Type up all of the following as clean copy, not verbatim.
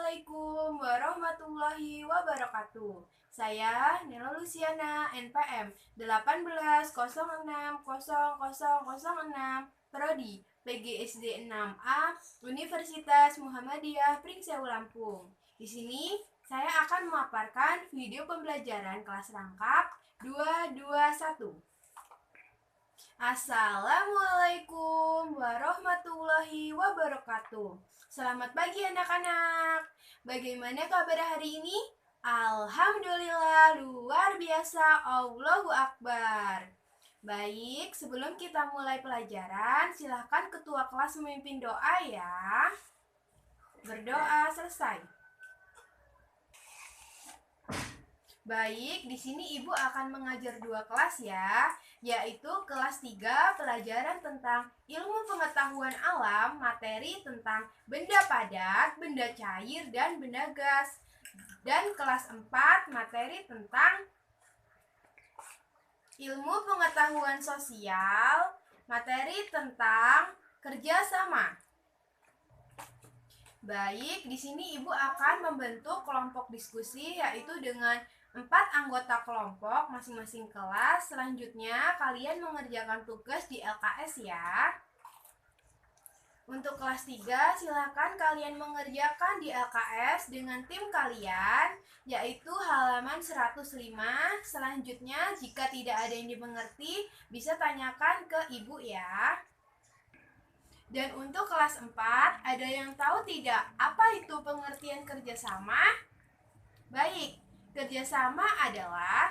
Assalamualaikum warahmatullahi wabarakatuh. Saya Nela Luciana, NPM 18060006, Prodi PGSD 6A, Universitas Muhammadiyah Pringseu Lampung. Di sini saya akan memaparkan video pembelajaran kelas rangkap 221. Assalamualaikum warahmatullahi wabarakatuh. Selamat pagi anak-anak. Bagaimana kabar hari ini? Alhamdulillah luar biasa, Allahu Akbar. Baik, sebelum kita mulai pelajaran, silahkan ketua kelas memimpin doa ya. Berdoa selesai. Baik, di sini Ibu akan mengajar 2 kelas ya, yaitu kelas 3 pelajaran tentang ilmu pengetahuan alam, materi tentang benda padat, benda cair, dan benda gas. Dan kelas 4 materi tentang ilmu pengetahuan sosial, materi tentang kerjasama. Baik, di sini Ibu akan membentuk kelompok diskusi yaitu dengan 4 anggota kelompok masing-masing kelas. Selanjutnya kalian mengerjakan tugas di LKS ya. Untuk kelas 3 silakan kalian mengerjakan di LKS dengan tim kalian, yaitu halaman 105. Selanjutnya jika tidak ada yang dimengerti bisa tanyakan ke ibu ya. Dan untuk kelas 4, ada yang tahu tidak apa itu pengertian kerjasama? Baik, kerjasama adalah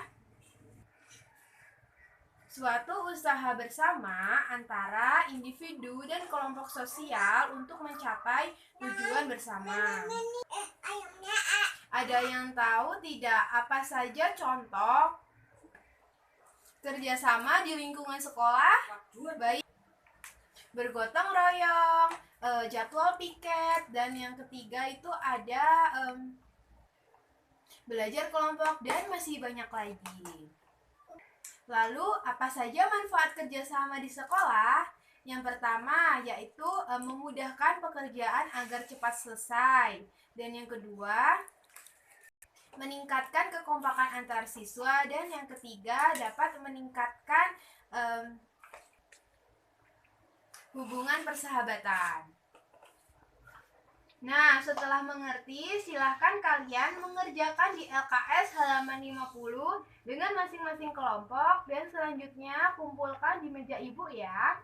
suatu usaha bersama antara individu dan kelompok sosial untuk mencapai tujuan bersama. Ada yang tahu tidak apa saja contoh kerjasama di lingkungan sekolah? Baik, bergotong royong, jadwal piket, dan yang ketiga itu ada belajar kelompok, dan masih banyak lagi. Lalu, apa saja manfaat kerjasama di sekolah? Yang pertama yaitu memudahkan pekerjaan agar cepat selesai. Dan yang kedua, meningkatkan kekompakan antar siswa. Dan yang ketiga, dapat meningkatkan hubungan persahabatan. Nah, setelah mengerti, silahkan kalian mengerjakan di LKS halaman 50 dengan masing-masing kelompok dan selanjutnya kumpulkan di meja ibu ya.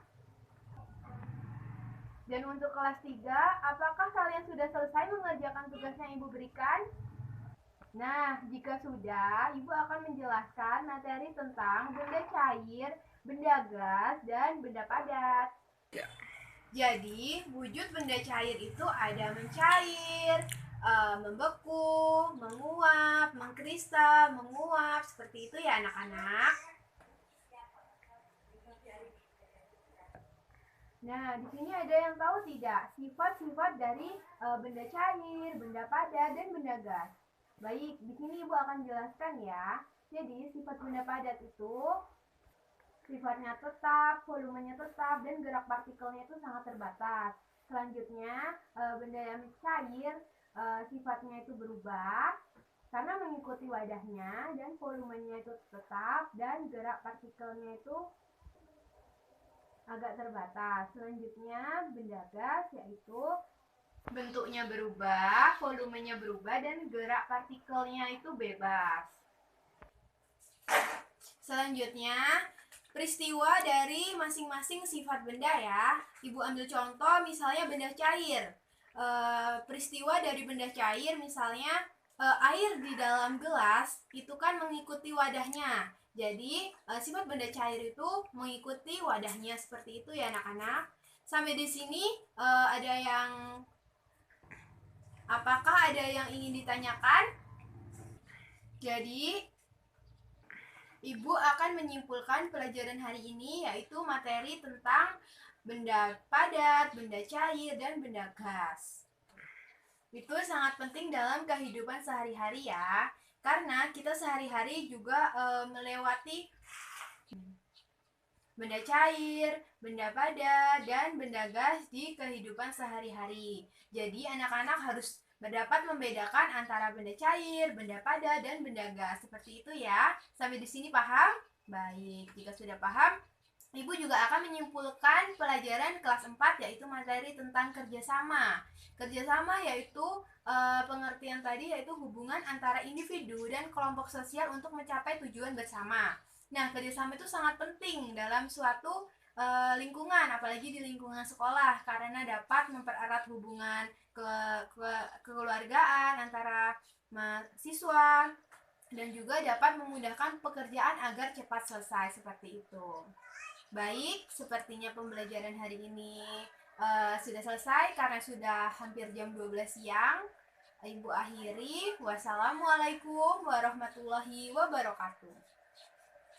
Dan untuk kelas 3, apakah kalian sudah selesai mengerjakan tugas yang ibu berikan? Nah, jika sudah, ibu akan menjelaskan materi tentang benda cair, benda gas, dan benda padat. Ya. Jadi, wujud benda cair itu ada mencair, membeku, menguap, mengkristal, menguap, seperti itu ya anak-anak. Nah, di sini ada yang tahu tidak sifat-sifat dari benda cair, benda padat, dan benda gas? Baik, di sini Ibu akan jelaskan ya. Jadi, sifat benda padat itu sifatnya tetap, volumenya tetap, dan gerak partikelnya itu sangat terbatas. Selanjutnya, benda yang cair, sifatnya itu berubah karena mengikuti wadahnya, dan volumenya itu tetap, dan gerak partikelnya itu agak terbatas. Selanjutnya, benda gas yaitu bentuknya berubah, volumenya berubah, dan gerak partikelnya itu bebas. Selanjutnya, peristiwa dari masing-masing sifat benda ya. Ibu ambil contoh misalnya benda cair. Peristiwa dari benda cair misalnya air di dalam gelas itu kan mengikuti wadahnya. Jadi sifat benda cair itu mengikuti wadahnya, seperti itu ya anak-anak. Sampai di sini apakah ada yang ingin ditanyakan? Jadi Ibu akan menyimpulkan pelajaran hari ini yaitu materi tentang benda padat, benda cair, dan benda gas. Itu sangat penting dalam kehidupan sehari-hari ya, karena kita sehari-hari juga melewati benda cair, benda padat, dan benda gas di kehidupan sehari-hari. Jadi anak-anak harus dapat membedakan antara benda cair, benda padat, dan benda gas. Seperti itu ya. Sampai di sini paham? Baik, jika sudah paham, Ibu juga akan menyimpulkan pelajaran kelas 4 yaitu materi tentang kerjasama. Kerjasama yaitu pengertian tadi yaitu hubungan antara individu dan kelompok sosial untuk mencapai tujuan bersama. Nah, kerjasama itu sangat penting dalam suatu lingkungan, apalagi di lingkungan sekolah karena dapat mempererat hubungan kekeluargaan antara mahasiswa dan juga dapat memudahkan pekerjaan agar cepat selesai seperti itu. Baik, sepertinya pembelajaran hari ini sudah selesai karena sudah hampir jam 12 siang. Ibu akhiri. Wassalamualaikum warahmatullahi wabarakatuh.